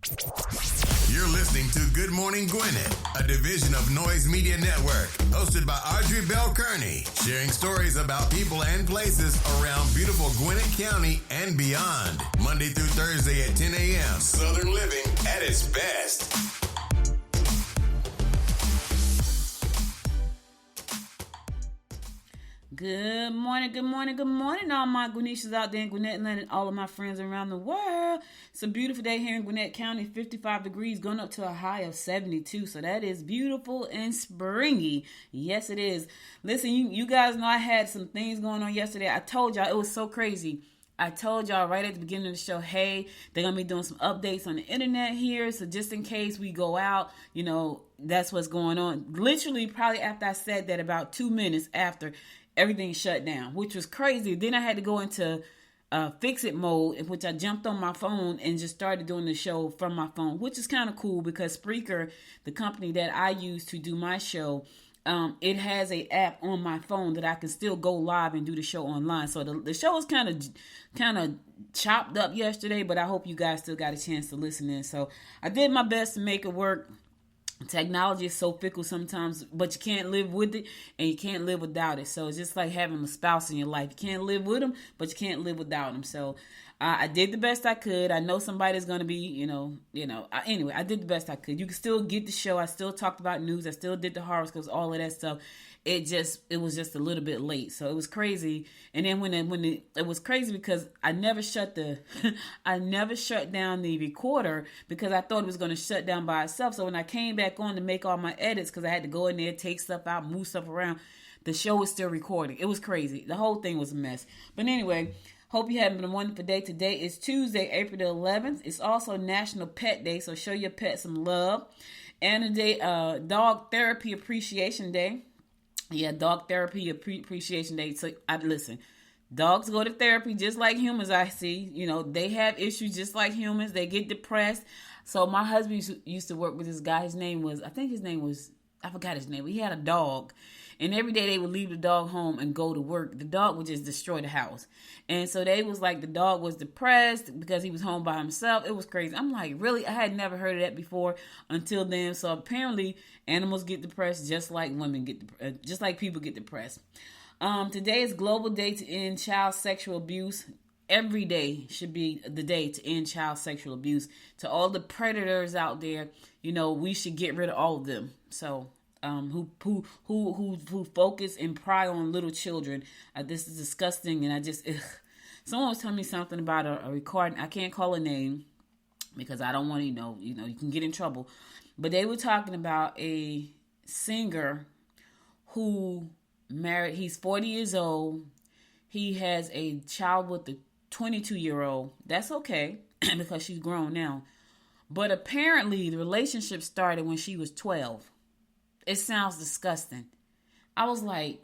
You're listening to Good Morning Gwinnett, a division of Noise Media Network, hosted by Audrey Bell Kearney, sharing stories about people and places around beautiful Gwinnett County and beyond. Monday through Thursday at 10 a.m. Southern living at its best. Good morning, good morning, good morning, all my Gwinnetians out there in Gwinnett Land and all of my friends around the world. It's a beautiful day here in Gwinnett County, 55 degrees, going up to a high of 72. So that is beautiful and springy. Yes, it is. Listen, you guys know I had some things going on yesterday. I told y'all it was so crazy. I told y'all right at the beginning of the show, hey, they're going to be doing some updates on the internet here. So just in case we go out, that's what's going on. Literally, probably after I said that, about 2 minutes after, everything shut down, which was crazy. Then I had to go into fix-it mode, in which I jumped on my phone and just started doing the show from my phone, which is kind of cool because Spreaker, the company that I use to do my show, it has a app on my phone that I can still go live and do the show online. So the show was kind of chopped up yesterday, but I hope you guys still got a chance to listen in. So I did my best to make it work. Technology is so fickle sometimes, but you can't live with it and you can't live without it. So it's just like having a spouse in your life. You can't live with them, but you can't live without them. So I did the best I could. I know somebody's going to be, anyway, I did the best I could. You can still get the show. I still talked about news. I still did the horoscopes, all of that stuff. It was just a little bit late. So it was crazy. And then it was crazy because I never shut down the recorder because I thought it was going to shut down by itself. So when I came back on to make all my edits, because I had to go in there, take stuff out, move stuff around, the show was still recording. It was crazy. The whole thing was a mess. But anyway, hope you having a wonderful day. Today is Tuesday, April the 11th. It's also National Pet Day, so show your pet some love. And today, Dog Therapy Appreciation Day. Yeah, Dog Therapy Appreciation Day. So, listen, dogs go to therapy just like humans, I see. They have issues just like humans. They get depressed. So my husband used to work with this guy. I forgot his name. But he had a dog. And every day they would leave the dog home and go to work. The dog would just destroy the house. And so they was like the dog was depressed because he was home by himself. It was crazy. I'm like, really? I had never heard of that before until then. So apparently animals get depressed just like just like people get depressed. Today is Global Day to End Child Sexual Abuse. Every day should be the day to end child sexual abuse. To all the predators out there, we should get rid of all of them. So who focus and pry on little children. This is disgusting, and someone was telling me something about a recording. I can't call a name because I don't want to, you can get in trouble. But they were talking about a singer who married. He's 40 years old. He has a child with a 22-year-old. That's okay because she's grown now. But apparently the relationship started when she was 12. It sounds disgusting. I was like,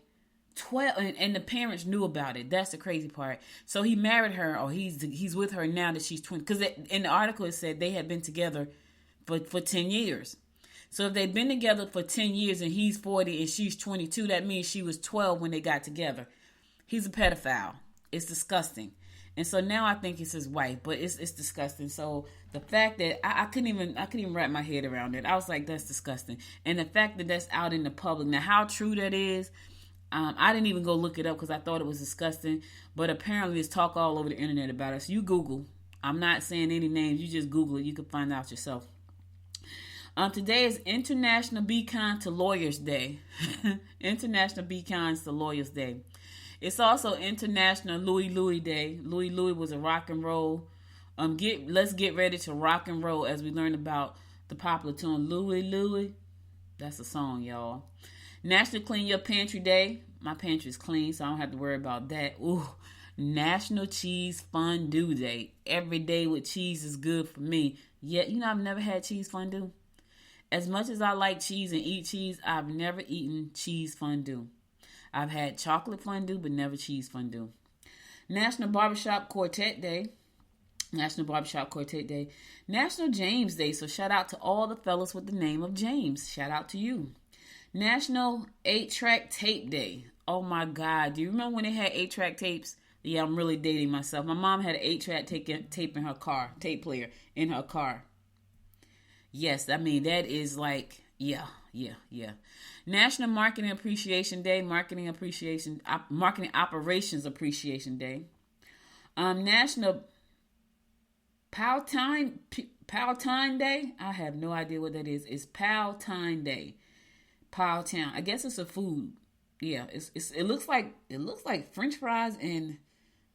12, and the parents knew about it. That's the crazy part. So he married her, or he's with her now that she's 20. Because in the article it said they had been together for 10 years. So if they've been together for 10 years and he's 40 and she's 22, that means she was 12 when they got together. He's a pedophile. It's disgusting. And so now I think it's his wife, but it's disgusting. So the fact that I couldn't even wrap my head around it. I was like, that's disgusting. And the fact that that's out in the public. Now, how true that is, I didn't even go look it up because I thought it was disgusting. But apparently there's talk all over the internet about it. So you Google. I'm not saying any names. You just Google it. You can find out yourself. Today is International Be Kind to Lawyers Day. International Be Kind to Lawyers Day. It's also International Louie Louie Day. Louie Louie was a rock and roll. Let's get ready to rock and roll as we learn about the popular tune Louie Louie. That's a song, y'all. National Clean Your Pantry Day. My pantry is clean, so I don't have to worry about that. Ooh. National Cheese Fondue Day. Every day with cheese is good for me. Yet, I've never had cheese fondue. As much as I like cheese and eat cheese, I've never eaten cheese fondue. I've had chocolate fondue, but never cheese fondue. National Barbershop Quartet Day. National Barbershop Quartet Day. National James Day. So shout out to all the fellas with the name of James. Shout out to you. National 8-Track Tape Day. Oh my God. Do you remember when they had 8-track tapes? Yeah, I'm really dating myself. My mom had an 8-track tape in her car, tape player in her car. Yes, I mean, that is like, yeah, yeah, yeah. National Marketing Appreciation Day, Marketing Operations Appreciation Day. National Powtown Day. I have no idea what that is. It's Powtown Day. Powtown. I guess it's a food. Yeah, it looks like French fries and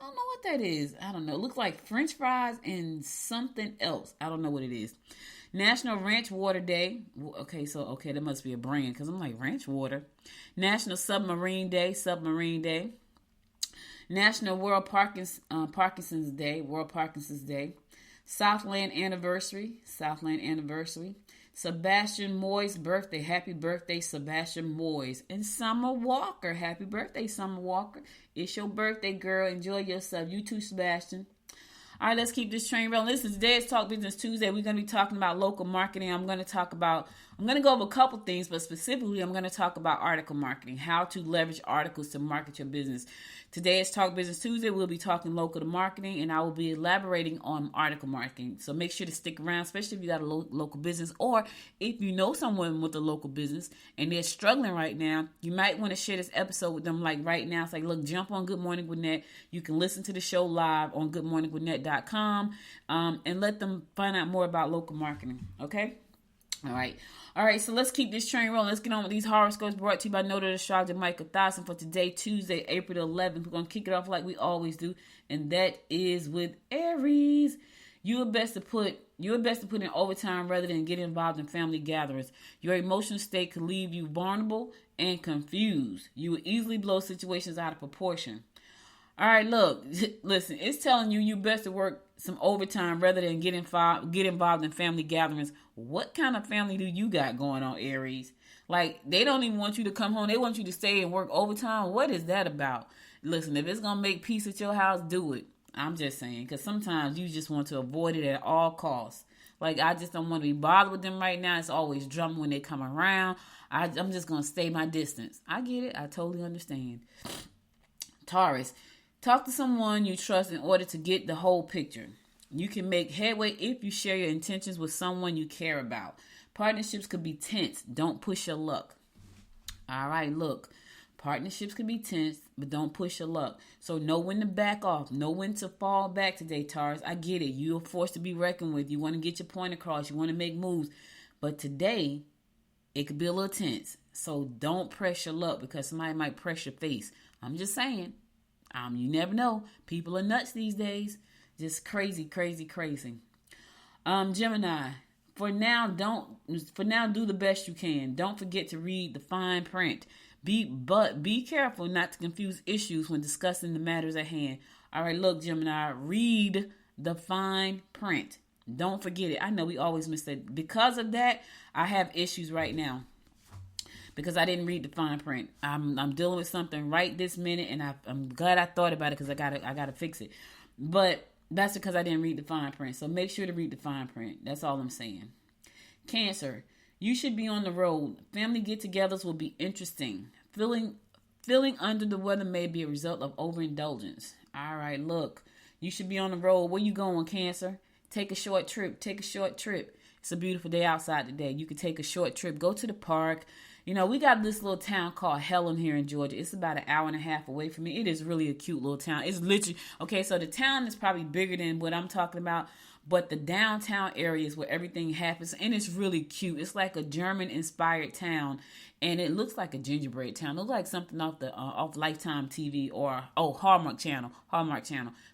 I don't know what that is. I don't know. It looks like French fries and something else. I don't know what it is. National Ranch Water Day. Okay, that must be a brand because I'm like ranch water. National Submarine Day. National Parkinson's Day. Southland Anniversary. Sebastian Moy's birthday. Happy birthday, Sebastian Moyes. And Summer Walker. Happy birthday, Summer Walker. It's your birthday, girl. Enjoy yourself. You too, Sebastian. All right, let's keep this train rolling. Listen, today is Talk Business Tuesday. We're going to be talking about local marketing. I'm going to go over a couple things, but specifically, I'm going to talk about article marketing, how to leverage articles to market your business. Today is Talk Business Tuesday. We'll be talking local to marketing, and I will be elaborating on article marketing. So make sure to stick around, especially if you got a local business, or if you know someone with a local business and they're struggling right now, you might want to share this episode with them like right now. It's like, look, jump on Good Morning Gwinnett. You can listen to the show live on goodmorninggwinnett.com and let them find out more about local marketing, okay? All right, so let's keep this train rolling. Let's get on with these horoscopes brought to you by Noted Astrologer Michael Thorson for today, Tuesday, April 11th. We're going to kick it off like we always do, and that is with Aries. You are best to put in overtime rather than get involved in family gatherings. Your emotional state could leave you vulnerable and confused. You will easily blow situations out of proportion. All right, look, listen, it's telling you best to work some overtime rather than get involved in family gatherings. What kind of family do you got going on, Aries? Like, they don't even want you to come home. They want you to stay and work overtime. What is that about? Listen, if it's going to make peace at your house, do it. I'm just saying, because sometimes you just want to avoid it at all costs. Like, I just don't want to be bothered with them right now. It's always drama when they come around. I'm just going to stay my distance. I get it. I totally understand. Taurus. Talk to someone you trust in order to get the whole picture. You can make headway if you share your intentions with someone you care about. Partnerships could be tense. Don't push your luck. All right, look. Partnerships can be tense, but don't push your luck. So know when to back off. Know when to fall back today, Taurus. I get it. You're forced to be reckoned with. You want to get your point across. You want to make moves. But today, it could be a little tense. So don't press your luck because somebody might press your face. I'm just saying. You never know. People are nuts these days. Just crazy, crazy, crazy. Gemini. For now, do the best you can. Don't forget to read the fine print. Be careful not to confuse issues when discussing the matters at hand. All right, look, Gemini, read the fine print. Don't forget it. I know we always miss that. Because of that, I have issues right now. Because I didn't read the fine print. I'm dealing with something right this minute, and I'm glad I thought about it because I gotta fix it. But that's because I didn't read the fine print. So make sure to read the fine print. That's all I'm saying. Cancer, you should be on the road. Family get-togethers will be interesting. Feeling under the weather may be a result of overindulgence. All right, look, you should be on the road. Where you going, Cancer? Take a short trip. It's a beautiful day outside today. You can take a short trip. Go to the park. You know, we got this little town called Helen here in Georgia. It's about an hour and a half away from me. It is really a cute little town. It's literally, okay, so the town is probably bigger than what I'm talking about, but the downtown area is where everything happens, and it's really cute. It's like a German-inspired town, and it looks like a gingerbread town. It looks like something off Lifetime TV or, Hallmark Channel.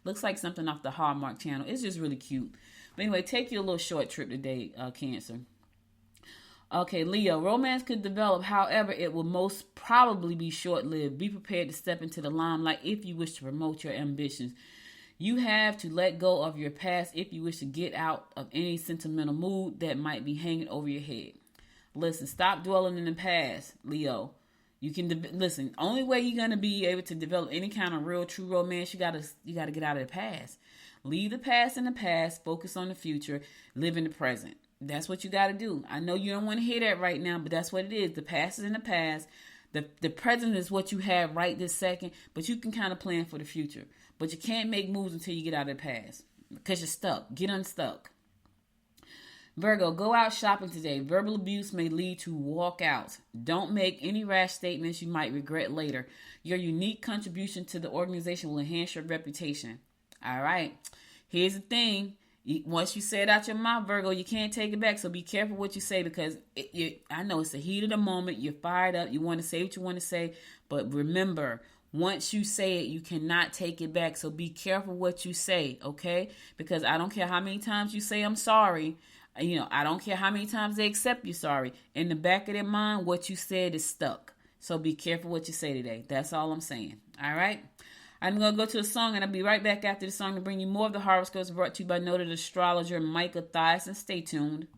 Looks like something off the Hallmark Channel. It's just really cute. But anyway, take you a little short trip today, Cancer. Okay, Leo, romance could develop. However, it will most probably be short-lived. Be prepared to step into the limelight if you wish to promote your ambitions. You have to let go of your past if you wish to get out of any sentimental mood that might be hanging over your head. Listen, stop dwelling in the past, Leo. You can listen. Only way you're gonna be able to develop any kind of real, true romance, you gotta get out of the past. Leave the past in the past. Focus on the future. Live in the present. That's what you got to do. I know you don't want to hear that right now, but that's what it is. The past is in the past. The present is what you have right this second, but you can kind of plan for the future. But you can't make moves until you get out of the past because you're stuck. Get unstuck. Virgo, go out shopping today. Verbal abuse may lead to walkouts. Don't make any rash statements you might regret later. Your unique contribution to the organization will enhance your reputation. All right. Here's the thing. Once you say it out your mouth, Virgo, you can't take it back. So be careful what you say, because I know it's the heat of the moment. You're fired up. You want to say what you want to say. But remember, once you say it, you cannot take it back. So be careful what you say, okay? Because I don't care how many times you say I'm sorry. I don't care how many times they accept you sorry. In the back of their mind, what you said is stuck. So be careful what you say today. That's all I'm saying. All right? I'm going to go to a song, and I'll be right back after the song to bring you more of the horoscopes brought to you by noted astrologer Micah Thiason. Stay tuned.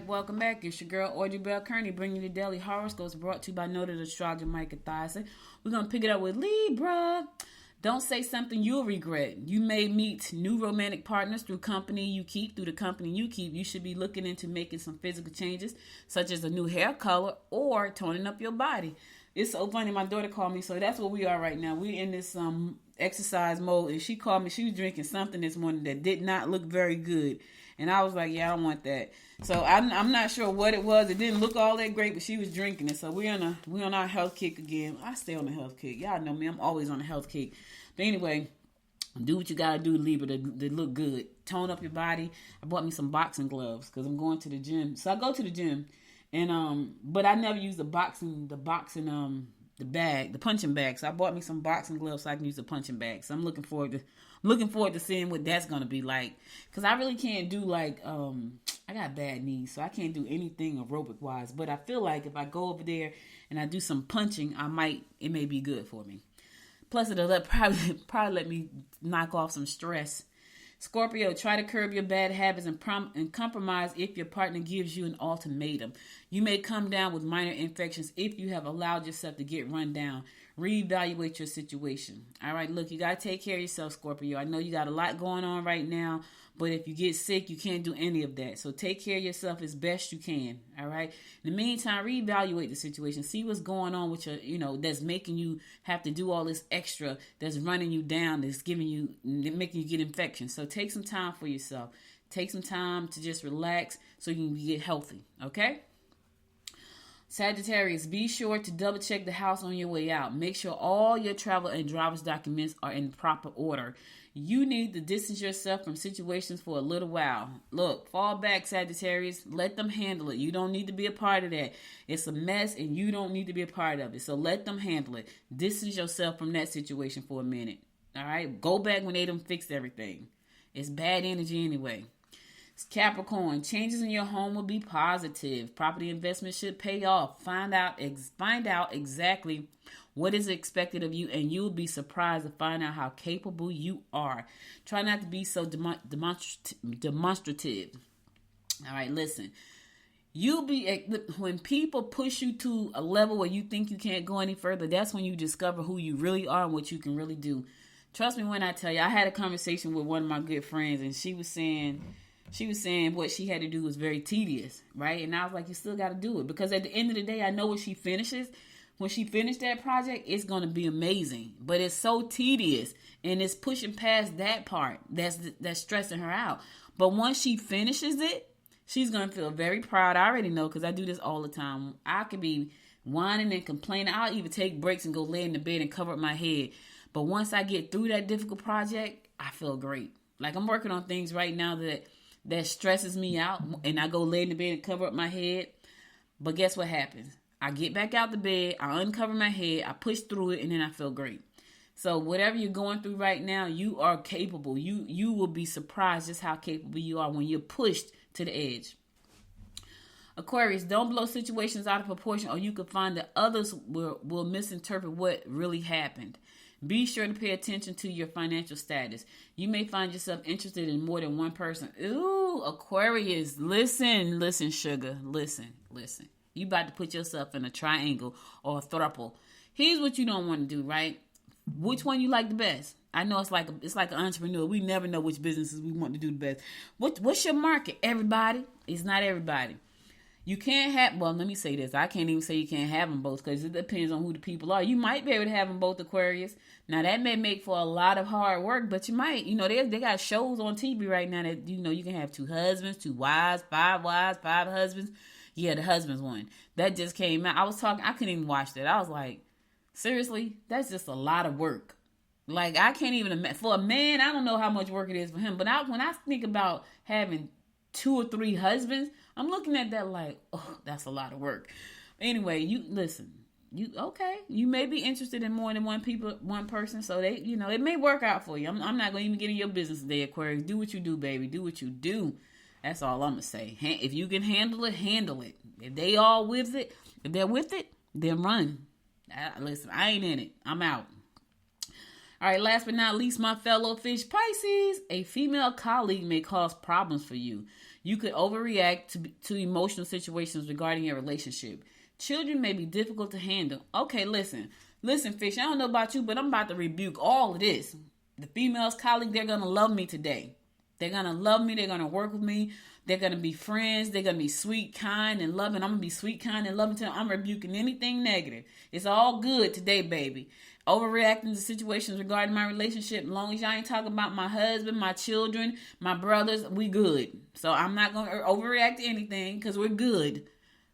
Welcome back. It's your girl, Audrey Bell Kearney, bringing you the daily horoscopes brought to you by noted astrologer Micah Thiason. We're going to pick it up with Libra. Don't say something you'll regret. You may meet new romantic partners through the company you keep. You should be looking into making some physical changes, such as a new hair color or toning up your body. It's so funny. My daughter called me, so that's where we are right now. We're in this exercise mode, and she called me. She was drinking something this morning that did not look very good. And I was like, yeah, I don't want that. So I'm not sure what it was. It didn't look all that great, but she was drinking it. So we're on our health kick again. I stay on the health kick. Y'all know me. I'm always on the health kick. But anyway, do what you got to do, Libra, to look good. Tone up your body. I bought me some boxing gloves because I'm going to the gym. So I go to the gym. And but I never used the bag, the punching bag. So I bought me some boxing gloves so I can use the punching bag. So I'm looking forward to seeing what that's gonna be like. Cause I really can't do like I got bad knees, so I can't do anything aerobic wise. But I feel like if I go over there and I do some punching, it may be good for me. Plus it'll probably let me knock off some stress. Scorpio, try to curb your bad habits and compromise if your partner gives you an ultimatum. You may come down with minor infections if you have allowed yourself to get run down. Reevaluate your situation. All right, look, you got to take care of yourself, Scorpio. I know you got a lot going on right now, but if you get sick, you can't do any of that. So take care of yourself as best you can. All right. In the meantime, reevaluate the situation. See what's going on with your, that's making you have to do all this extra, that's running you down, that's making you get infections. So take some time for yourself. Take some time to just relax so you can get healthy. Okay. Sagittarius, be sure to double check the house on your way out. Make sure all your travel and driver's documents are in proper order. You need to distance yourself from situations for a little while. Look, fall back, Sagittarius. Let them handle it. You don't need to be a part of that. It's a mess and you don't need to be a part of it. So let them handle it. Distance yourself from that situation for a minute. All right? Go back when they done fixed everything. It's bad energy anyway. Capricorn, changes in your home will be positive. Property investment should pay off. Find out exactly what is expected of you, and you'll be surprised to find out how capable you are. Try not to be so demonstrative. All right, listen. When people push you to a level where you think you can't go any further, that's when you discover who you really are and what you can really do. Trust me when I tell you, I had a conversation with one of my good friends, and she was saying what she had to do was very tedious, right? And I was like, you still got to do it. Because at the end of the day, I know when she finished that project, it's going to be amazing. But it's so tedious, and it's pushing past that part that's stressing her out. But once she finishes it, she's going to feel very proud. I already know because I do this all the time. I could be whining and complaining. I'll even take breaks and go lay in the bed and cover up my head. But once I get through that difficult project, I feel great. Like I'm working on things right now that stresses me out, and I go lay in the bed and cover up my head. But guess what happens? I get back out the bed, I uncover my head, I push through it, and then I feel great. So whatever you're going through right now, you are capable. You will be surprised just how capable you are when you're pushed to the edge. Aquarius, don't blow situations out of proportion, or you could find that others will misinterpret what really happened. Be sure to pay attention to your financial status. You may find yourself interested in more than one person. Ooh, Aquarius, listen, sugar, listen. You about to put yourself in a triangle or a throuple. Here's what you don't want to do, right? Which one you like the best? I know it's like an entrepreneur. We never know which businesses we want to do the best. What's your market? Everybody? It's not everybody. You can't have, well, let me say this. I can't even say you can't have them both because it depends on who the people are. You might be able to have them both, Aquarius. Now, that may make for a lot of hard work, but you might. They got shows on TV right now that, you can have 2 husbands, 2 wives, 5 husbands. Yeah, the husband's one. That just came out. I couldn't even watch that. I was like, seriously? That's just a lot of work. Like, I can't even imagine. For a man, I don't know how much work it is for him. But when I think about having 2 or 3 husbands, I'm looking at that like, oh, that's a lot of work. Anyway, you listen. You may be interested in more than one person, so it may work out for you. I'm not going to even get in your business today, Aquarius. Do what you do, baby. Do what you do. That's all I'm going to say. If you can handle it, handle it. If they're with it, then run. Listen, I ain't in it. I'm out. All right, last but not least, my fellow fish Pisces, a female colleague may cause problems for you. You could overreact to emotional situations regarding your relationship. Children may be difficult to handle. Okay, listen, fish, I don't know about you, but I'm about to rebuke all of this. The female's colleague, they're going to love me today. They're going to love me. They're going to work with me. They're going to be friends. They're going to be sweet, kind, and loving. I'm going to be sweet, kind, and loving till I'm rebuking anything negative. It's all good today, baby. Overreacting to situations regarding my relationship. As long as y'all ain't talking about my husband, my children, my brothers, we good. So I'm not going to overreact to anything because we're good.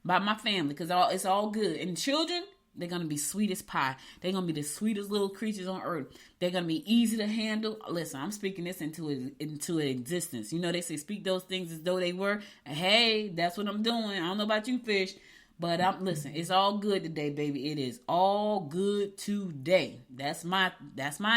About my family because it's all good. And children, They're going to be sweet as pie. They're going to be the sweetest little creatures on earth. They're going to be easy to handle. Listen, I'm speaking this into existence. You know, they say speak those things as though they were. Hey, that's what I'm doing. I don't know about you, fish. But listen, it's all good today, baby. It is all good today. That's my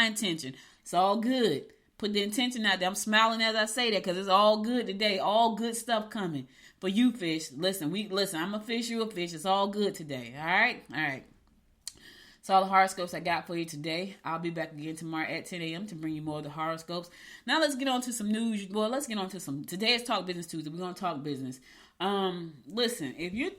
intention. It's all good. Put the intention out there. I'm smiling as I say that because it's all good today. All good stuff coming for you, fish. Listen. I'm a fish. You a fish. It's all good today. All right. That's all the horoscopes I got for you today. I'll be back again tomorrow at 10 a.m. to bring you more of the horoscopes. Now let's get on to some news. Well, let's get on to today is Talk Business Tuesday. We're going to talk business. Listen, if you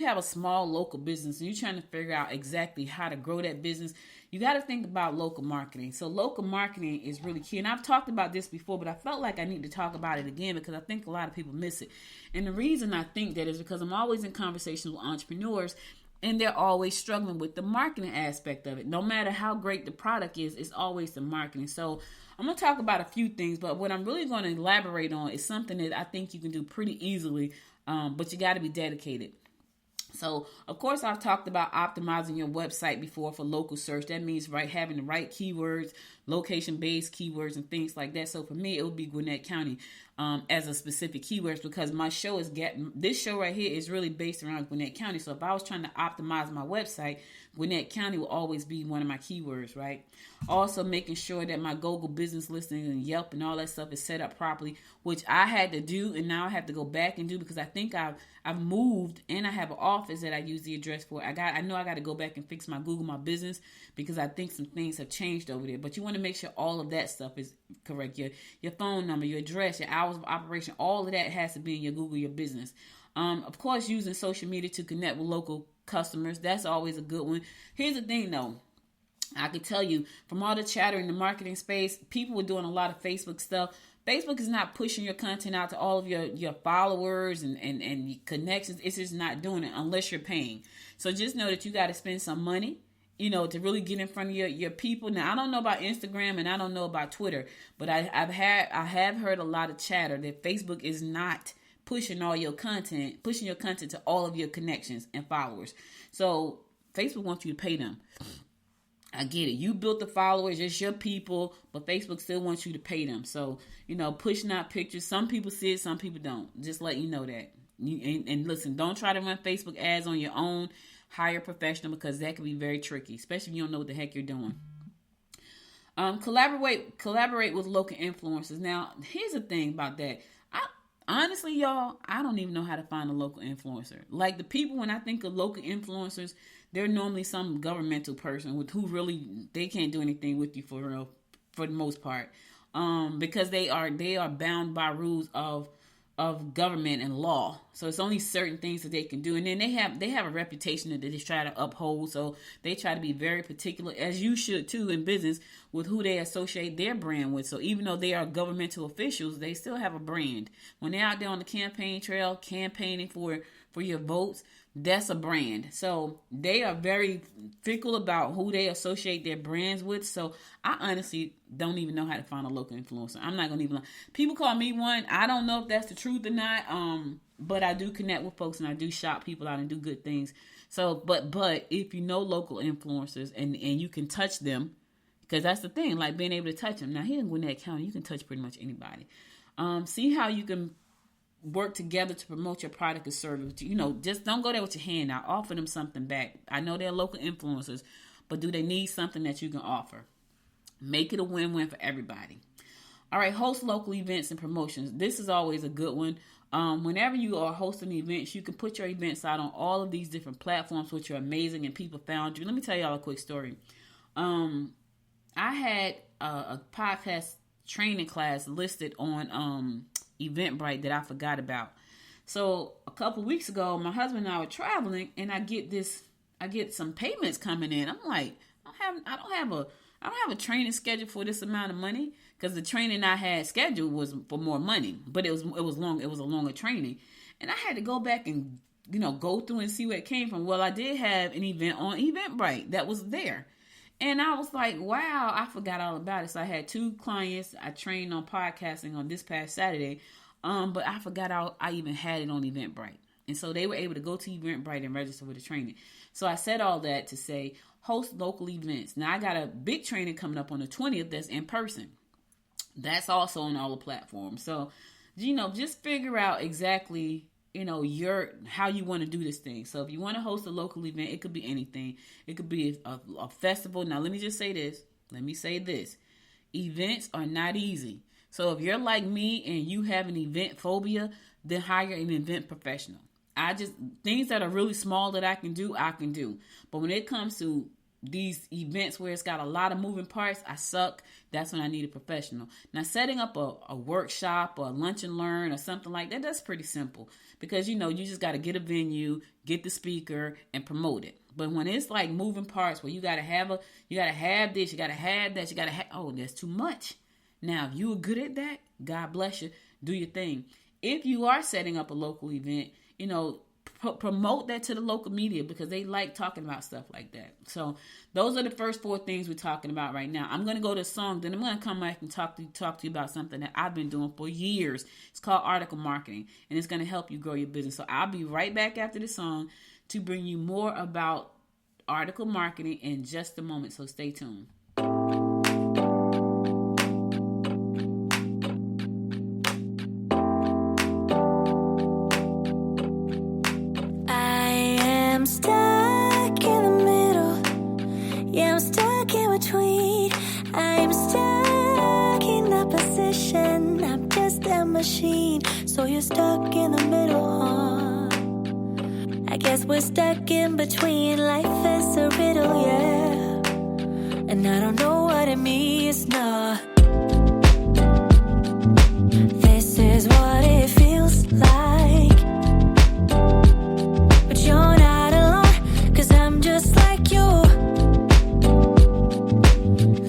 have a small local business and you're trying to figure out exactly how to grow that business, you got to think about local marketing. So local marketing is really key. And I've talked about this before, but I felt like I need to talk about it again because I think a lot of people miss it. And the reason I think that is because I'm always in conversations with entrepreneurs and they're always struggling with the marketing aspect of it. No matter how great the product is, it's always the marketing. So I'm going to talk about a few things, but what I'm really going to elaborate on is something that I think you can do pretty easily, but you got to be dedicated. So, of course, I've talked about optimizing your website before for local search. That means having the right keywords, location-based keywords, and things like that. So, for me, it would be Gwinnett County as a specific keywords because this show right here is really based around Gwinnett County. So, if I was trying to optimize my website, Gwinnett County will always be one of my keywords, right? Also, making sure that my Google business listing and Yelp and all that stuff is set up properly, which I had to do, and now I have to go back and do because I think I've moved and I have an office that I use the address for. I know I got to go back and fix my Google My Business because I think some things have changed over there. But you want to make sure all of that stuff is correct. Your phone number, your address, your hours of operation, all of that has to be in your Google Your Business. Of course, using social media to connect with local customers. That's always a good one. Here's the thing, though. I can tell you from all the chatter in the marketing space, people were doing a lot of Facebook stuff. Facebook is not pushing your content out to all of your followers and connections. It's just not doing it unless you're paying. So just know that you got to spend some money, to really get in front of your people. Now, I don't know about Instagram and I don't know about Twitter, but I have heard a lot of chatter that Facebook is not pushing your content to all of your connections and followers. So Facebook wants you to pay them. I get it. You built the followers, it's your people, but Facebook still wants you to pay them. So, pushing out pictures. Some people see it, some people don't. Just let you know that. And listen, don't try to run Facebook ads on your own. Hire a professional because that can be very tricky, especially if you don't know what the heck you're doing. Collaborate with local influencers. Now, here's the thing about that. Honestly, y'all, I don't even know how to find a local influencer. Like the people, when I think of local influencers, they're normally some governmental person who really, they can't do anything with you for real, for the most part. Because they are bound by rules of government and law. So it's only certain things that they can do. And then they have a reputation that they just try to uphold. So they try to be very particular, as you should too in business, with who they associate their brand with. So even though they are governmental officials, they still have a brand. When they're out there on the campaign trail, campaigning for your votes, that's a brand. So they are very fickle about who they associate their brands with. So I honestly don't even know how to find a local influencer. I'm not going to even lie. People call me one. I don't know if that's the truth or not. But I do connect with folks and I do shop people out and do good things. So, but if you know local influencers and you can touch them, because that's the thing, like being able to touch them. Now here in Gwinnett County, you can touch pretty much anybody. See how you can work together to promote your product or service. Just don't go there with your hand out. Offer them something back. I know they're local influencers, but do they need something that you can offer? Make it a win-win for everybody. All right, host local events and promotions. This is always a good one. Whenever you are hosting events, you can put your events out on all of these different platforms, which are amazing, and people found you. Let me tell y'all a quick story. I had a podcast training class listed on Eventbrite that I forgot about. So a couple weeks ago, my husband and I were traveling, and I get some payments coming in. I'm like, I don't have a training schedule for this amount of money, because the training I had scheduled was for more money, but it was a longer training, and I had to go back and go through and see where it came from. Well, I did have an event on Eventbrite that was there. And I was like, wow, I forgot all about it. So I had 2 clients I trained on podcasting on this past Saturday. But I forgot I even had it on Eventbrite. And so they were able to go to Eventbrite and register for the training. So I said all that to say, host local events. Now I got a big training coming up on the 20th that's in person. That's also on all the platforms. So, just figure out exactly, how you want to do this thing. So if you want to host a local event, it could be anything. It could be a festival. Now, let me just say this. Events are not easy. So if you're like me and you have an event phobia, then hire an event professional. Things that are really small that I can do. But when it comes to these events where it's got a lot of moving parts, I suck. That's when I need a professional. Now, setting up a workshop or a lunch and learn or something like that, that's pretty simple because, you just got to get a venue, get the speaker, and promote it. But when it's like moving parts where you got to have this, you got to have that, that's too much. Now, if you are good at that, God bless you, do your thing. If you are setting up a local event, promote that to the local media because they like talking about stuff like that. So those are the first 4 things we're talking about right now. I'm going to go to a song, then I'm going to come back and talk to you about something that I've been doing for years. It's called article marketing, and it's going to help you grow your business. So I'll be right back after the song to bring you more about article marketing in just a moment. So stay tuned. Stuck in the middle. Yeah, I'm stuck in between. I'm stuck in that position. I'm just a machine. So you're stuck in the middle, huh? I guess we're stuck in between. Life is a riddle, yeah. And I don't know what it means, no. This is what it feels like. But you're not. I'm just like you.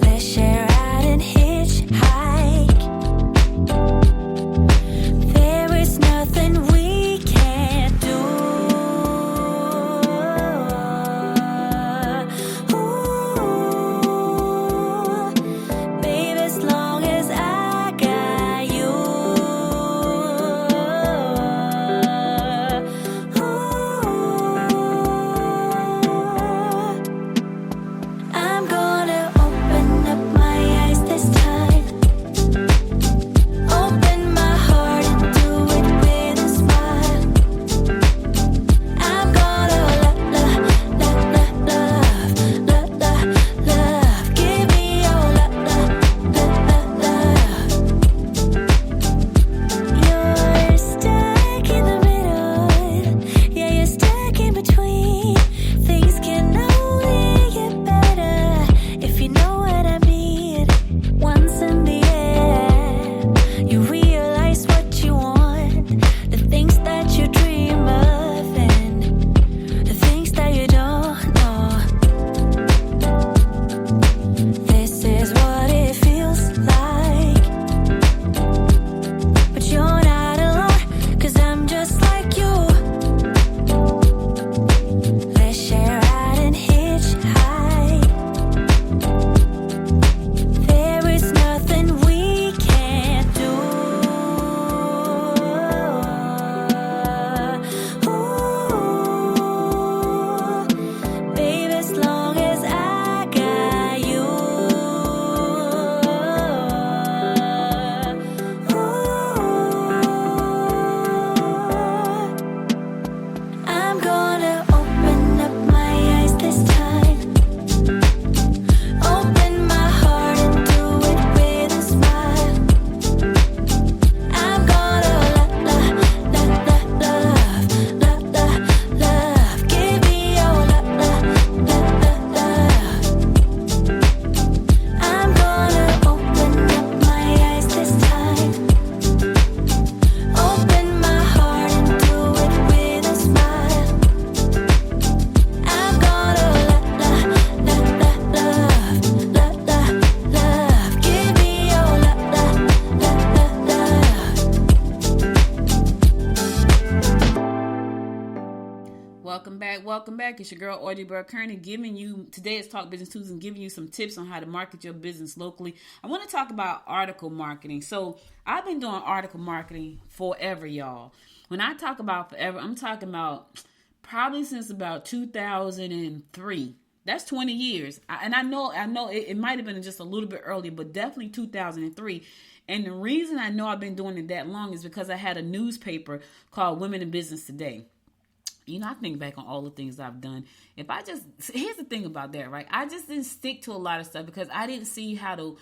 Let's share out and hitchhike. There is nothing we can't do. Ooh, baby, as long as I got you. Welcome back. It's your girl, Audrey Bell Kearney, today is Talk Business Tuesday, and giving you some tips on how to market your business locally. I want to talk about article marketing. So I've been doing article marketing forever, y'all. When I talk about forever, I'm talking about probably since about 2003. That's 20 years. I know it might have been just a little bit earlier, but definitely 2003. And the reason I know I've been doing it that long is because I had a newspaper called Women in Business Today. You know, I think back on all the things I've done. Here's the thing about that, right? I just didn't stick to a lot of stuff because I didn't see how to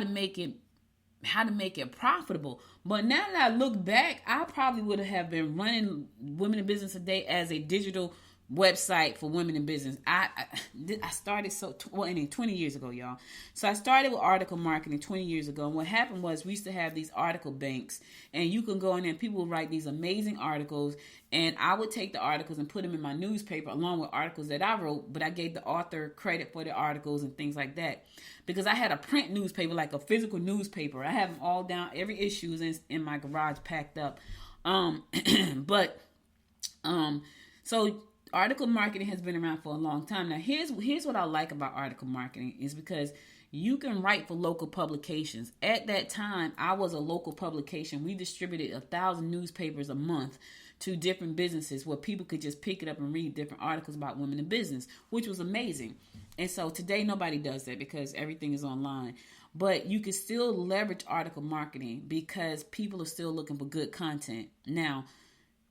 make it profitable. But now that I look back, I probably would have been running Women in Business Today as a digital website for women in business. I started 20 years ago, y'all. So I started with article marketing 20 years ago. And what happened was we used to have these article banks, and you can go in there and people would write these amazing articles, and I would take the articles and put them in my newspaper along with articles that I wrote, but I gave the author credit for the articles and things like that. Because I had a print newspaper, like a physical newspaper. I have them all down, every issue is in my garage packed up. So article marketing has been around for a long time. Now, here's what I like about article marketing is because you can write for local publications. At that time, I was a local publication. We distributed 1,000 newspapers a month to different businesses where people could just pick it up and read different articles about women in business, which was amazing. And so today, nobody does that because everything is online. But you can still leverage article marketing because people are still looking for good content. Now,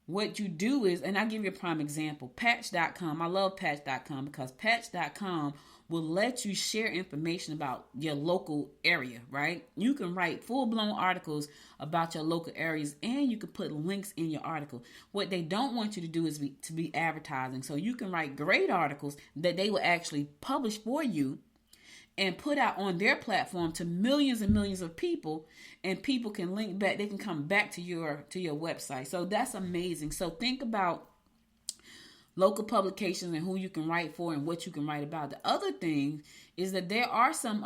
what you do is, and I'll give you a prime example, Patch.com. I love Patch.com because Patch.com will let you share information about your local area, right? You can write full-blown articles about your local areas, and you can put links in your article. What they don't want you to do is to be advertising. So you can write great articles that they will actually publish for you and put out on their platform to millions and millions of people, and people can link back. They can come back to your website. So that's amazing. So think about local publications and who you can write for and what you can write about. The other thing is that there are some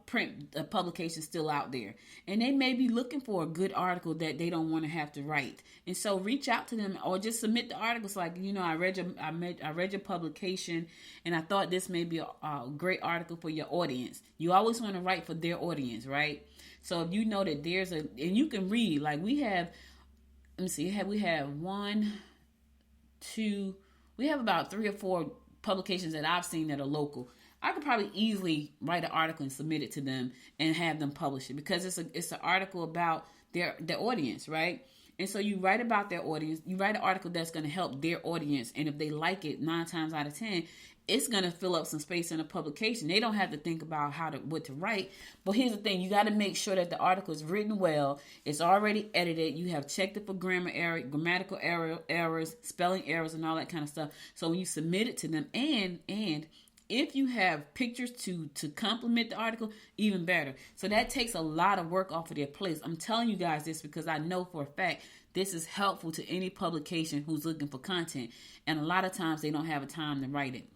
print publications still out there, and they may be looking for a good article that they don't want to have to write. And so reach out to them or just submit the articles. Like, you know, I read your publication, and I thought this may be a great article for your audience. You always want to write for their audience, right? So if you know that and you can read, like we have about 3 or 4 publications that I've seen that are local. I could probably easily write an article and submit it to them and have them publish it because it's an article about their audience, right? And so you write about their audience. You write an article that's going to help their audience, and if they like it, 9 times out of 10, it's going to fill up some space in a publication. They don't have to think about what to write. But here's the thing. You got to make sure that the article is written well. It's already edited. You have checked it for grammatical errors, spelling errors, and all that kind of stuff. So when you submit it to them, and if you have pictures to complement the article, even better. So that takes a lot of work off of their plate. I'm telling you guys this because I know for a fact this is helpful to any publication who's looking for content. And a lot of times they don't have a time to write it.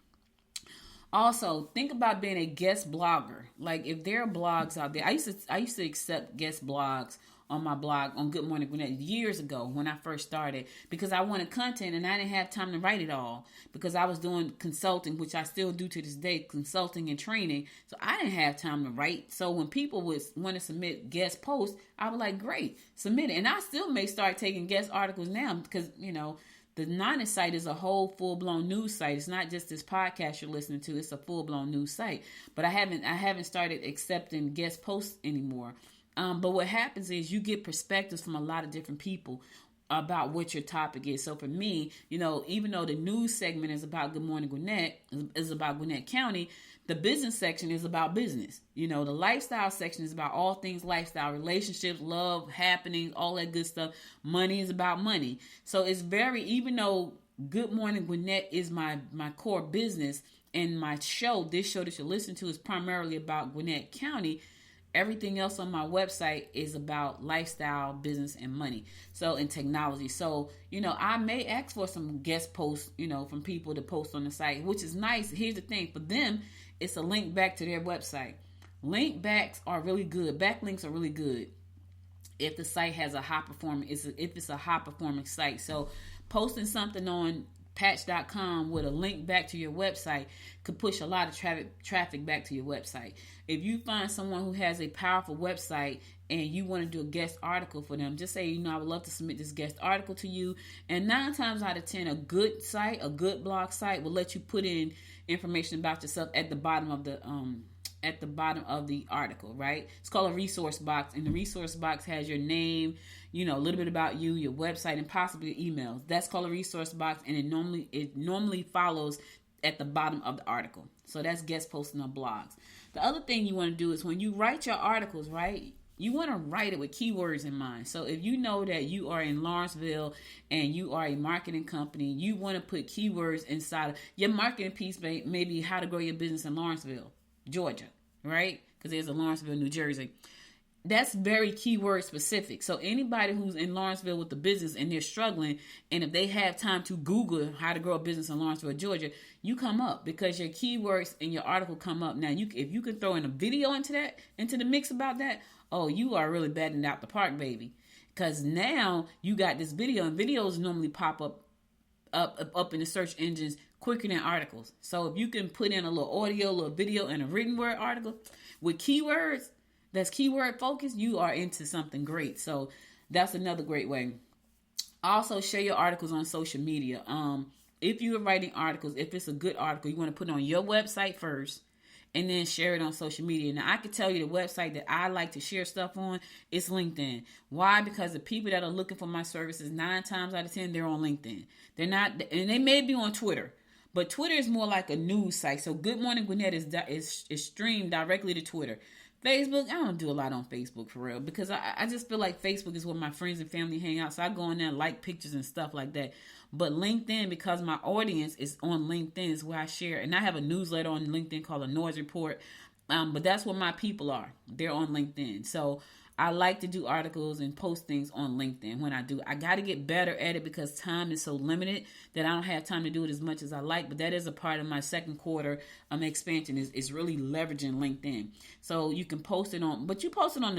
Also, think about being a guest blogger. Like if there are blogs out there, I used to accept guest blogs on my blog on Good Morning Gwinnett years ago when I first started because I wanted content and I didn't have time to write it all because I was doing consulting, which I still do to this day, consulting and training. So I didn't have time to write. So when people would want to submit guest posts, I was like, great, submit it. And I still may start taking guest articles now because, you know, the Nonus site is a whole full-blown news site. It's not just this podcast you're listening to. It's a full-blown news site. But I haven't started accepting guest posts anymore. But what happens is you get perspectives from a lot of different people about what your topic is. So for me, you know, even though the news segment is about Good Morning Gwinnett, is about Gwinnett County, the business section is about business. You know, the lifestyle section is about all things lifestyle, relationships, love, happenings, all that good stuff. Money is about money. So it's even though Good Morning Gwinnett is my core business and this show that you listen to is primarily about Gwinnett County, everything else on my website is about lifestyle, business, and money. So, and technology. So, you know, I may ask for some guest posts, you know, from people to post on the site, which is nice. Here's the thing. For them, it's a link back to their website. Link backs are really good. Backlinks are really good if the site has if it's a high performing site. So posting something on patch.com with a link back to your website could push a lot of traffic back to your website. If you find someone who has a powerful website and you want to do a guest article for them, just say, I would love to submit this guest article to you. And 9 times out of 10, a good site, a good blog site will let you put in information about yourself at the bottom of the article, right? It's called a resource box, and the resource box has your name, a little bit about you, your website, and possibly your emails. That's called a resource box, and it normally follows at the bottom of the article. So that's guest posting on blogs. The other thing you want to do is when you write your articles, right, you want to write it with keywords in mind. So if you know that you are in Lawrenceville and you are a marketing company, you want to put keywords inside of your marketing piece, maybe how to grow your business in Lawrenceville, Georgia, right? Because there's a Lawrenceville, New Jersey. That's very keyword specific. So anybody who's in Lawrenceville with the business and they're struggling, and if they have time to Google how to grow a business in Lawrenceville, Georgia, you come up because your keywords in your article come up. Now, if you can throw in a video into the mix about that, oh, you are really batting out the park, baby. Because now you got this video, and videos normally pop up in the search engines quicker than articles. So if you can put in a little audio, a little video, and a written word article with keywords, that's keyword focused, you are into something great. So that's another great way. Also, share your articles on social media. If you are writing articles, if it's a good article, you want to put it on your website first and then share it on social media. Now, I can tell you the website that I like to share stuff on is LinkedIn. Why? Because the people that are looking for my services, 9 times out of 10, they're on LinkedIn. They're not, and they may be on Twitter, but Twitter is more like a news site. So Good Morning Gwinnett is streamed directly to Twitter. Facebook, I don't do a lot on Facebook for real, because I just feel like Facebook is where my friends and family hang out. So I go in there and like pictures and stuff like that. But LinkedIn, because my audience is on LinkedIn, is where I share. And I have a newsletter on LinkedIn called A Noise Report. But that's where my people are. They're on LinkedIn. So I like to do articles and post things on LinkedIn when I do. I got to get better at it because time is so limited that I don't have time to do it as much as I like. But that is a part of my second quarter expansion is really leveraging LinkedIn. So you can post it on, but you post it on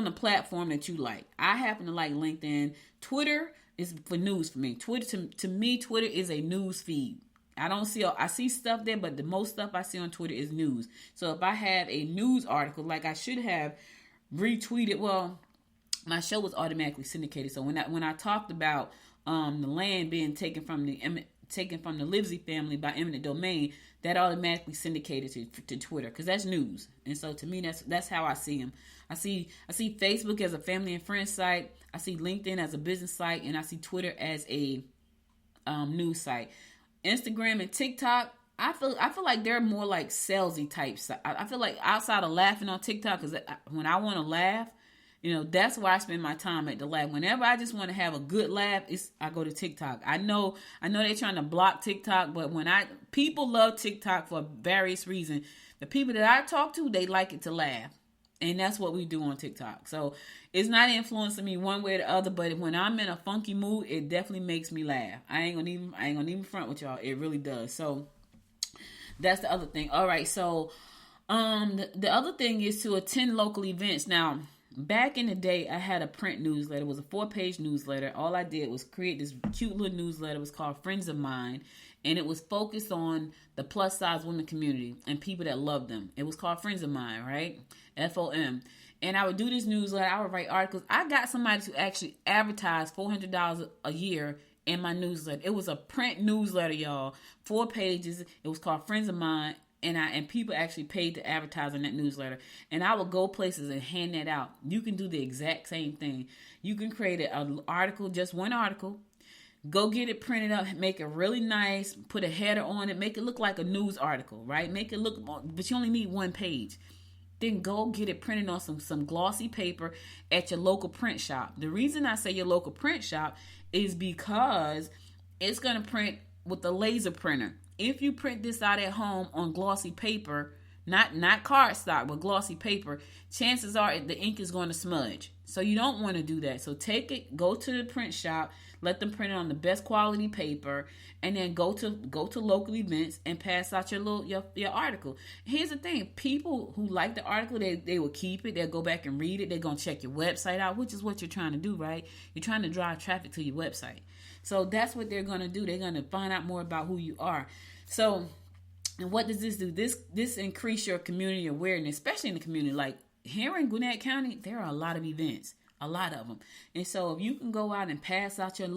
the platform that you like. I happen to like LinkedIn. Twitter is for news for me. Twitter to me, Twitter is a news feed. I see stuff there, but the most stuff I see on Twitter is news. So if I have a news article, like I should have retweeted, well, my show was automatically syndicated. So when I talked about the land being taken from the Livesey family by eminent domain, that automatically syndicated to Twitter because that's news. And so to me, that's how I see them. I see Facebook as a family and friends site. I see LinkedIn as a business site, and I see Twitter as a news site. Instagram and TikTok, I feel like they're more like salesy types. I feel like outside of laughing on TikTok, because when I want to laugh, that's where I spend my time at, the laugh. Whenever I just want to have a good laugh, I go to TikTok. I know they're trying to block TikTok, but people love TikTok for various reasons. The people that I talk to, they like it to laugh. And that's what we do on TikTok. So it's not influencing me one way or the other, but when I'm in a funky mood, it definitely makes me laugh. I ain't gonna even front with y'all. It really does. So that's the other thing. All right. So the other thing is to attend local events. Now, back in the day, I had a print newsletter. It was a 4-page newsletter. All I did was create this cute little newsletter. It was called Friends of Mine. And it was focused on the plus size women community and people that love them. It was called Friends of Mine, right? FOM. And I would do this newsletter. I would write articles. I got somebody to actually advertise $400 a year in my newsletter. It was a print newsletter, y'all. 4 pages. It was called Friends of Mine. And people actually paid to advertise in that newsletter. And I would go places and hand that out. You can do the exact same thing. You can create an article, just one article. Go get it printed up, make it really nice, put a header on it, make it look like a news article, right? Make it look, but you only need 1 page. Then go get it printed on some glossy paper at your local print shop. The reason I say your local print shop is because it's going to print with a laser printer. If you print this out at home on glossy paper, not cardstock, but glossy paper, chances are the ink is going to smudge. So you don't want to do that. So take it, go to the print shop, Let them print it on the best quality paper, and then go to local events and pass out your article. Here's the thing: people who like the article, they will keep it. They'll go back and read it. They're gonna check your website out, which is what you're trying to do, right? You're trying to drive traffic to your website. So that's what they're gonna do. They're gonna find out more about who you are. So, and what does this do? This increase your community awareness, especially in the community. Like here in Gwinnett County, there are a lot of events. A lot of them. And so if you can go out and pass out your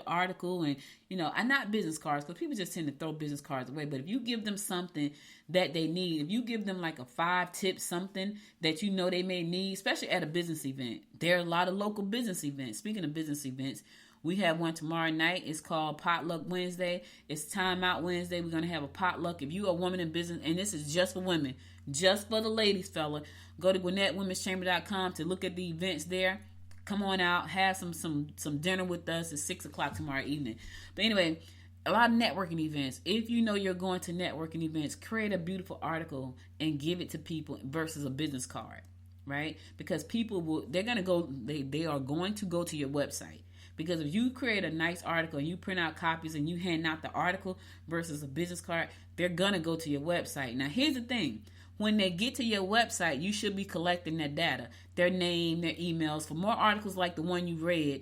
article and, and not business cards, because people just tend to throw business cards away. But if you give them something that they need, if you give them like a 5-tip something that they may need, especially at a business event. There are a lot of local business events. Speaking of business events, we have one tomorrow night. It's called Potluck Wednesday. It's Time Out Wednesday. We're going to have a potluck. If you are a woman in business, and this is just for women, just for the ladies, fella, go to GwinnettWomen'sChamber.com to look at the events there. Come on out, have some dinner with us at 6 o'clock tomorrow evening. But anyway, a lot of networking events. If you know you're going to networking events, create a beautiful article and give it to people versus a business card, right? Because people they are going to go to your website. Because if you create a nice article and you print out copies and you hand out the article versus a business card, they're going to go to your website. Now, here's the thing. When they get to your website, you should be collecting their data, their name, their emails. For more articles like the one you read,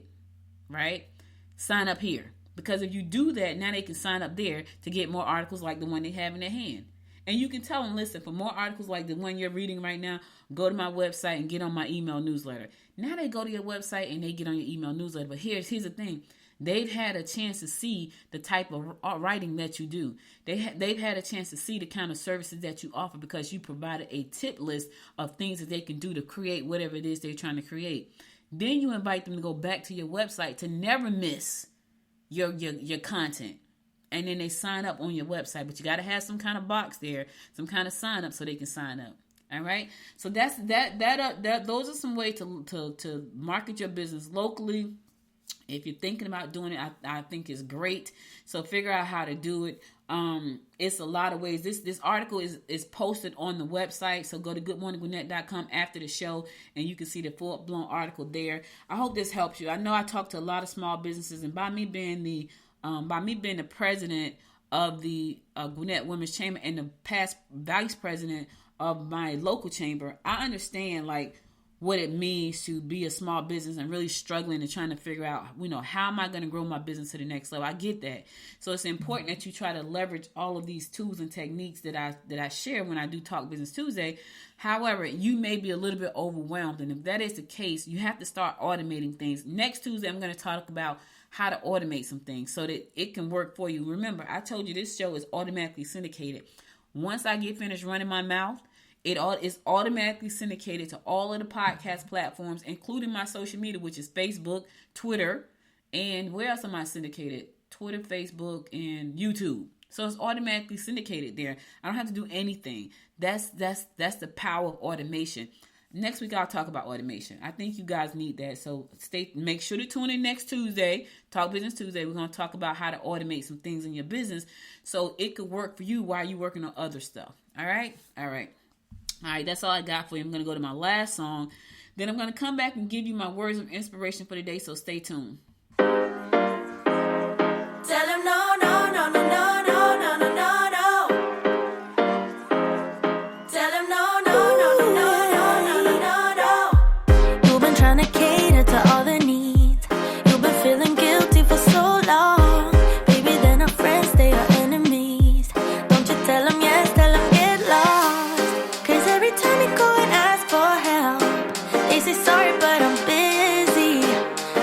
right? Sign up here. Because if you do that, now they can sign up there to get more articles like the one they have in their hand. And you can tell them, listen, for more articles like the one you're reading right now, go to my website and get on my email newsletter. Now they go to your website and they get on your email newsletter. But here's the thing. They've had a chance to see the type of writing that you do. They've had a chance to see the kind of services that you offer because you provided a tip list of things that they can do to create whatever it is they're trying to create. Then you invite them to go back to your website to never miss your content. And then they sign up on your website. But you got to have some kind of box there, some kind of sign up so they can sign up. All right. So that's that. Those are some ways to market your business locally. If you're thinking about doing it, I think it's great. So figure out how to do it. It's a lot of ways. This article is posted on the website. So go to goodmorninggwinnett.com after the show and you can see the full-blown article there. I hope this helps you. I know I talked to a lot of small businesses, and by me being the president of the Gwinnett Women's Chamber and the past vice president of my local chamber, I understand what it means to be a small business and really struggling and trying to figure out, how am I going to grow my business to the next level? I get that. So it's important that you try to leverage all of these tools and techniques that I share when I do Talk Business Tuesday. However, you may be a little bit overwhelmed. And if that is the case, you have to start automating things. Next Tuesday, I'm going to talk about how to automate some things so that it can work for you. Remember, I told you this show is automatically syndicated. Once I get finished running my mouth, it is automatically syndicated to all of the podcast platforms, including my social media, which is Facebook, Twitter, and where else am I syndicated? Twitter, Facebook, and YouTube. So it's automatically syndicated there. I don't have to do anything. That's the power of automation. Next week, I'll talk about automation. I think you guys need that. So make sure to tune in next Tuesday, Talk Business Tuesday. We're going to talk about how to automate some things in your business so it could work for you while you're working on other stuff. All right? All right. All right, that's all I got for you. I'm going to go to my last song. Then I'm going to come back and give you my words of inspiration for the day, so stay tuned. Tell him no, no, no, no, no, no, no, no, no, no. Tell him no, no, no, no, no, no, no, no, no. You've been trying to cater to all the needs. You've been feeling guilty for so long. Baby, they're not friends, they are enemies. Don't you tell them yes, tell them get lost. Every time you go and ask for help, they say sorry, but I'm busy.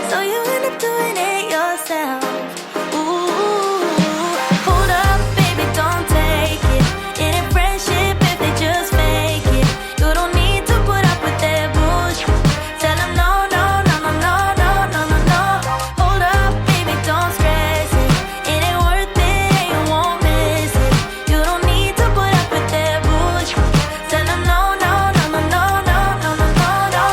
So you end up doing it yourself. Ooh, hold up, baby, don't take it. It ain't friendship if they just fake it. You don't need to put up with their bullshit. Tell them no, no, no, no, no, no, no, no, no. Hold up, baby, don't stress it. It ain't worth it and you won't miss it. You don't need to put up with their bullshit. Tell them no, no, no, no, no, no, no, no, no, no.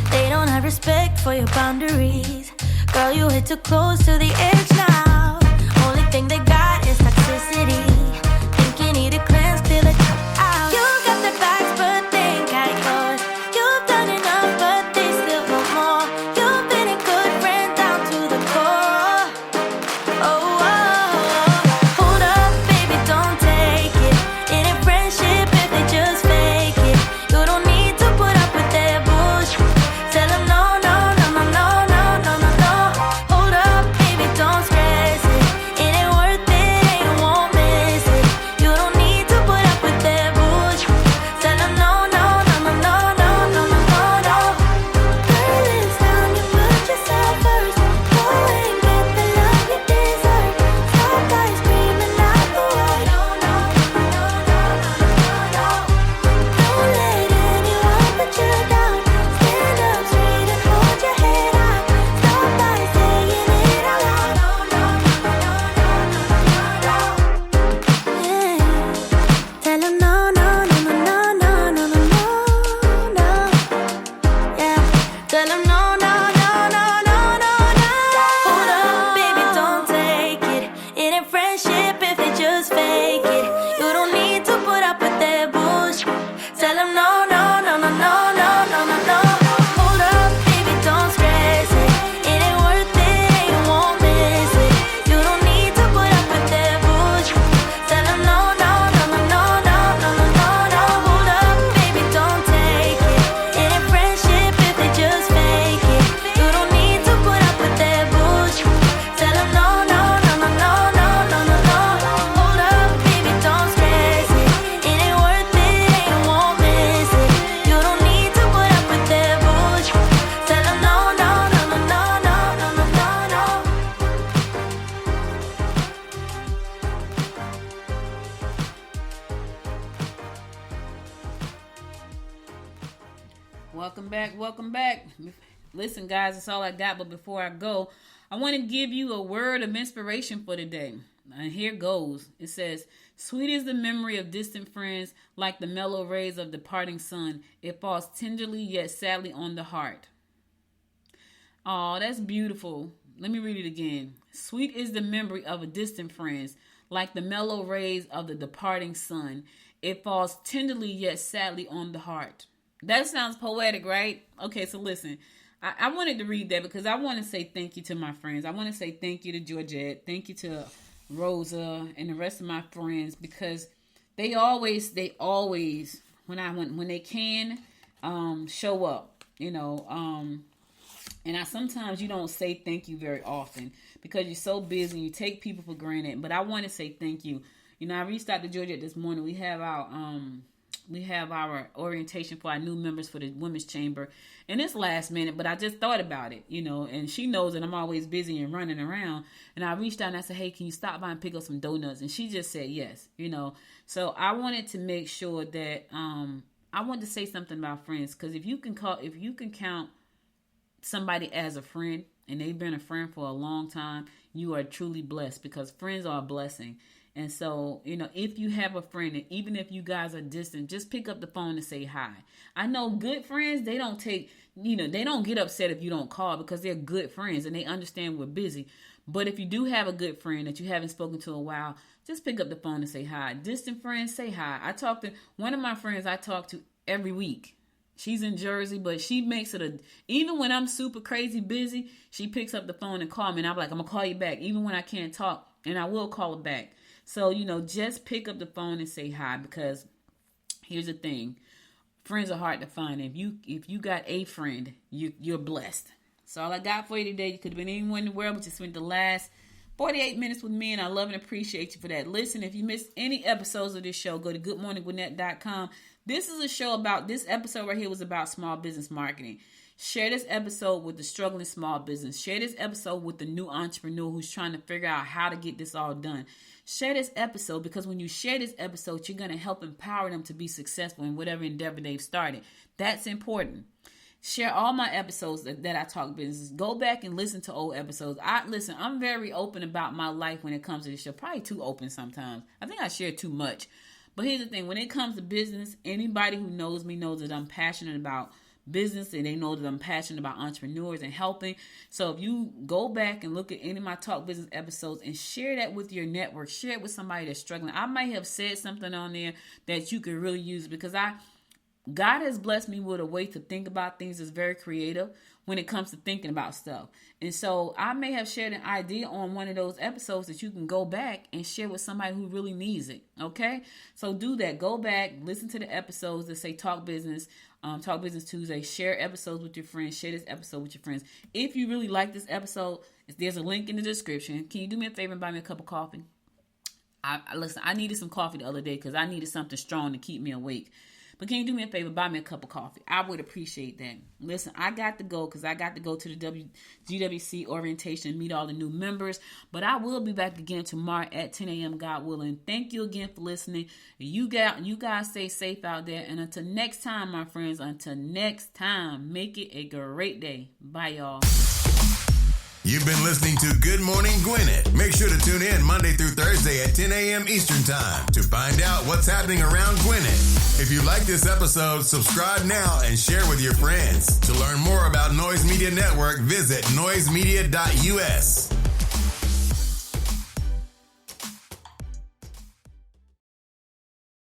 They don't have respect for your boundaries. Girl, you hit too close to the edge now. Only thing they got is toxicity. Think you need a cleanse, feel it out. You got their backs, but they ain't got yours. You've done enough, but they still want more. You've been a good friend down to the core. Welcome back. Listen, guys, that's all I got. But before I go, I want to give you a word of inspiration for today. And here goes. It says, sweet is the memory of distant friends, like the mellow rays of departing sun. It falls tenderly yet sadly on the heart. Oh, that's beautiful. Let me read it again. Sweet is the memory of a distant friends, like the mellow rays of the departing sun. It falls tenderly yet sadly on the heart. That sounds poetic, right? Okay, so listen. I wanted to read that because I want to say thank you to my friends. I want to say thank you to Georgette. Thank you to Rosa and the rest of my friends, because they always when they can show up, and I sometimes you don't say thank you very often because you're so busy and you take people for granted. But I want to say thank you. I reached out to Georgette this morning. We have our orientation for our new members for the women's chamber, and it's last minute, but I just thought about it, and she knows that I'm always busy and running around. And I reached out and I said, hey, can you stop by and pick up some donuts? And she just said yes, So I wanted to make sure that I wanted to say something about friends, because if you can count somebody as a friend and they've been a friend for a long time, you are truly blessed, because friends are a blessing. And so, if you have a friend, and even if you guys are distant, just pick up the phone and say hi. I know good friends, they don't they don't get upset if you don't call, because they're good friends and they understand we're busy. But if you do have a good friend that you haven't spoken to in a while, just pick up the phone and say hi. Distant friends, say hi. I talk to one of my friends I talk to every week. She's in Jersey, but she makes it even when I'm super crazy busy, she picks up the phone and calls me. And I'm like, I'm going to call you back, even when I can't talk, and I will call her back. So, just pick up the phone and say hi, because here's the thing. Friends are hard to find. If you got a friend, you're blessed. So all I got for you today, you could have been anyone in the world, but you spent the last 48 minutes with me, and I love and appreciate you for that. Listen, if you missed any episodes of this show, go to goodmorninggwinnett.com. This episode right here was about small business marketing. Share this episode with the struggling small business. Share this episode with the new entrepreneur who's trying to figure out how to get this all done. Share this episode, because when you share this episode, you're going to help empower them to be successful in whatever endeavor they've started. That's important. Share all my episodes that I talk business. Go back and listen to old episodes. I'm very open about my life when it comes to this show. Probably too open sometimes. I think I share too much. But here's the thing. When it comes to business, anybody who knows me knows that I'm passionate about business, and they know that I'm passionate about entrepreneurs and helping. So if you go back and look at any of my Talk Business episodes and share that with your network, share it with somebody that's struggling. I might have said something on there that you could really use, because God has blessed me with a way to think about things that's very creative when it comes to thinking about stuff. And so I may have shared an idea on one of those episodes that you can go back and share with somebody who really needs it. Okay? So do that. Go back, listen to the episodes that say Talk Business Tuesday. Share episodes with your friends. Share this episode with your friends. If you really like this episode, there's a link in the description. Can you do me a favor and buy me a cup of coffee? Listen, I needed some coffee the other day because I needed something strong to keep me awake. But can you do me a favor? Buy me a cup of coffee. I would appreciate that. Listen, I got to go because I got to go to the GWC orientation and meet all the new members. But I will be back again tomorrow at 10 a.m. God willing. Thank you again for listening. You guys stay safe out there. And until next time, my friends, make it a great day. Bye, y'all. You've been listening to Good Morning Gwinnett. Make sure to tune in Monday through Thursday at 10 a.m. Eastern Time to find out what's happening around Gwinnett. If you like this episode, subscribe now and share with your friends. To learn more about Noise Media Network, visit noisemedia.us.